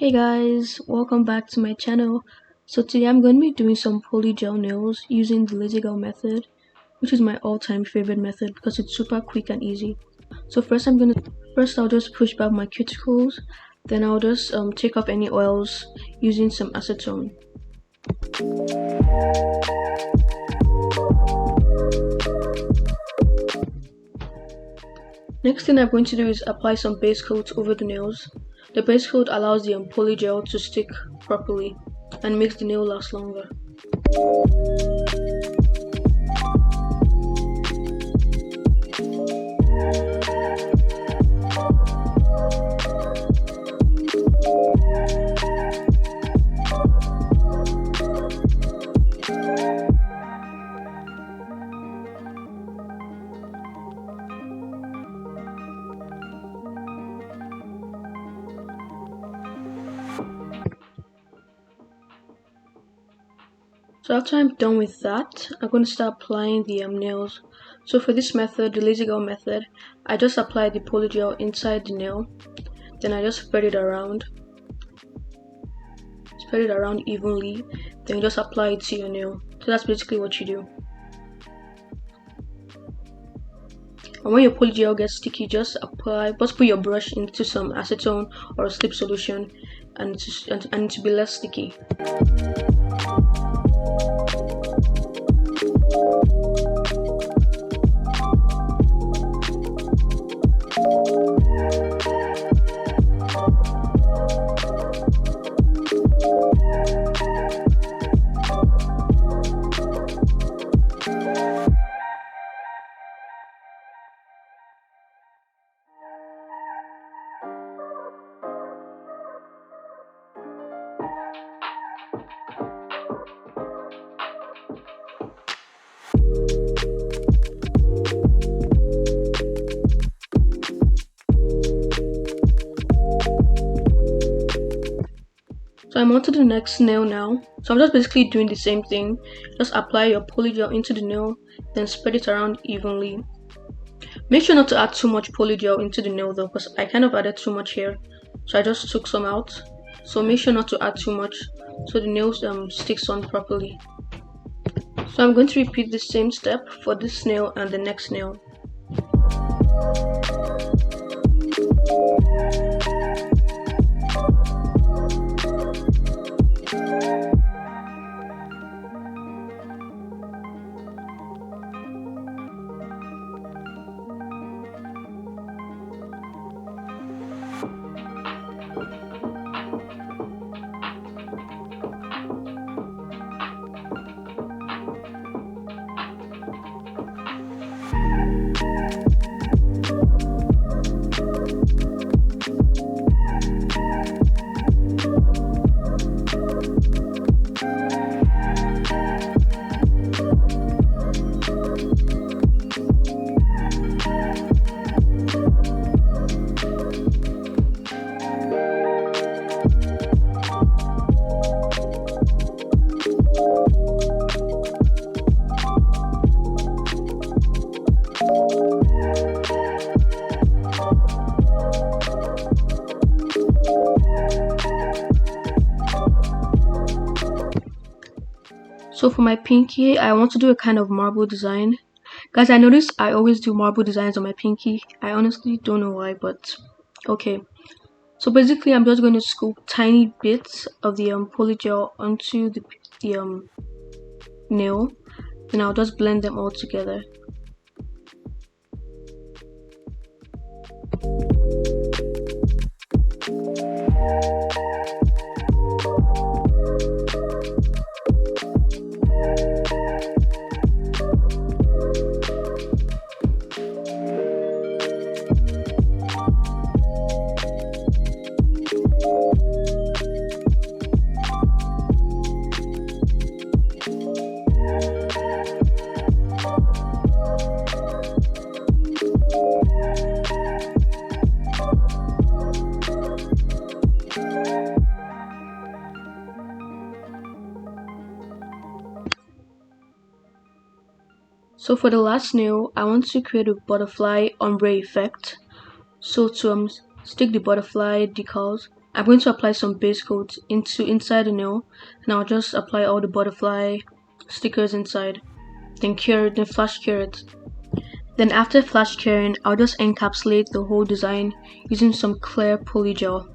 Hey guys, welcome back to my channel. So today I'm going to be doing some polygel nails using the lazy girl method, which is my all-time favorite method because it's super quick and easy. So first I'll just push back my cuticles, then I'll just take off any oils using some acetone. Next thing I'm going to do is apply some base coat over the nails. The base coat allows the polygel to stick properly and makes the nail last longer. So after I'm done with that, I'm going to start applying the nails. So for this method, the lazy girl method, I just apply the polygel inside the nail, then I just spread it around evenly, then you just apply it to your nail. So that's basically what you do. And when your polygel gets sticky, just put your brush into some acetone or a slip solution and to be less sticky. So I'm on to the next nail now. So I'm just basically doing the same thing. Just apply your polygel into the nail, then spread it around evenly. Make sure not to add too much polygel into the nail though, because I kind of added too much here. So I just took some out. So make sure not to add too much so the nail sticks on properly. So I'm going to repeat the same step for this nail and the next nail. So for my pinky, I want to do a kind of marble design. Guys, I noticed I always do marble designs on my pinky. I honestly don't know why, but okay. So basically, I'm just going to scoop tiny bits of the polygel onto the nail. Then I'll just blend them all together. So for the last nail, I want to create a butterfly ombre effect. So to stick the butterfly decals, I'm going to apply some base coat inside the nail, and I'll just apply all the butterfly stickers inside, then cure it, then flash cure it. Then after flash curing, I'll just encapsulate the whole design using some clear polygel.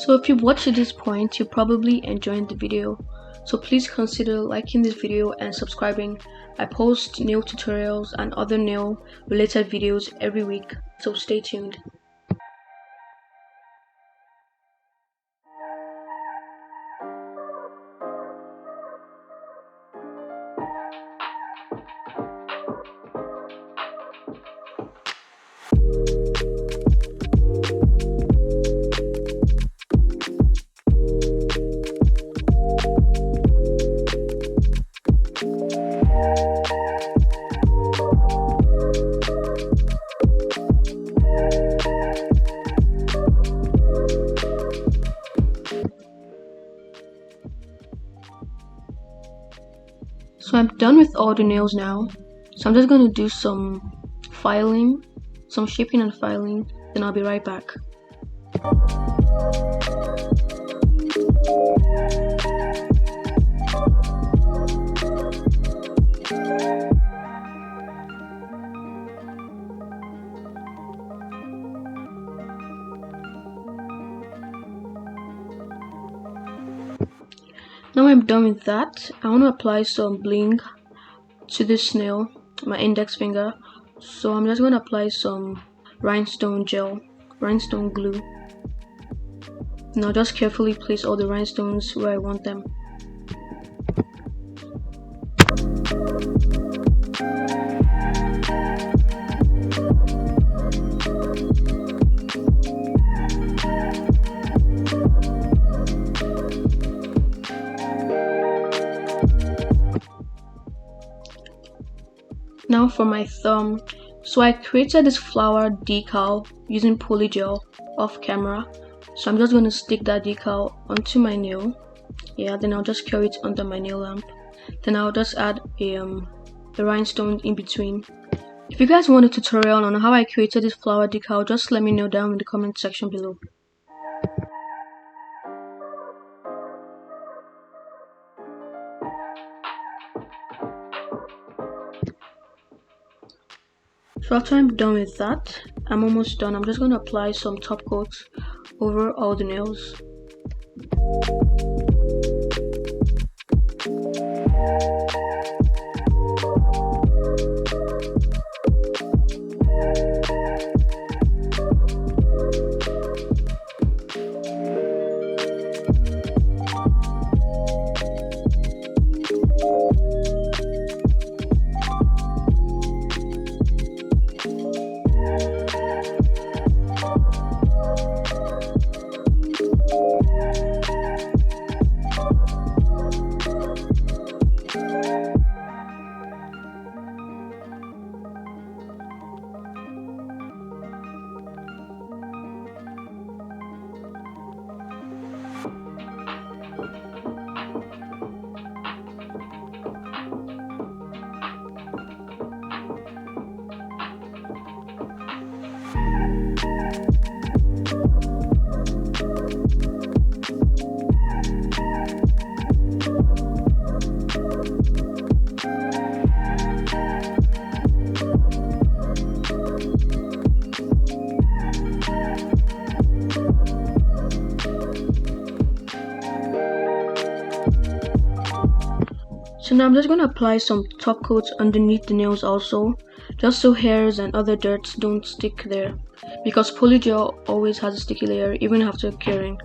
So if you've watched to this point, you're probably enjoying the video. So please consider liking this video and subscribing. I post nail tutorials and other nail related videos every week, so stay tuned. So I'm done with all the nails now. So I'm just going to do some filing, some shaping and filing, then I'll be right back. Now I'm done with that, I want to apply some bling to this nail, my index finger. So I'm just going to apply some rhinestone gel, rhinestone glue. Now just carefully place all the rhinestones where I want them. Now for my thumb, so I created this flower decal using polygel off camera. So I'm just going to stick that decal onto my nail. Yeah, then I'll just cure it under my nail lamp. Then I'll just add a rhinestone in between. If you guys want a tutorial on how I created this flower decal, just let me know down in the comment section below. So after I'm done with that, I'm almost done. I'm just going to apply some top coats over all the nails. So now I'm just going to apply some top coats underneath the nails also, just so hairs and other dirts don't stick there, because polygel always has a sticky layer even after curing.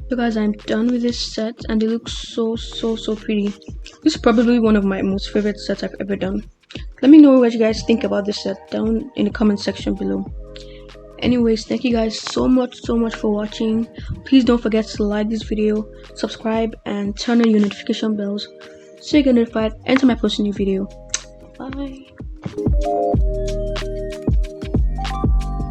So guys, I'm done with this set and they look so pretty. This is probably one of my most favorite sets I've ever done. Let me know what you guys think about this set down in the comment section below. Anyways, thank you guys so much for watching. Please don't forget to like this video, subscribe, and turn on your notification bells so you get notified anytime I post a new video. Bye.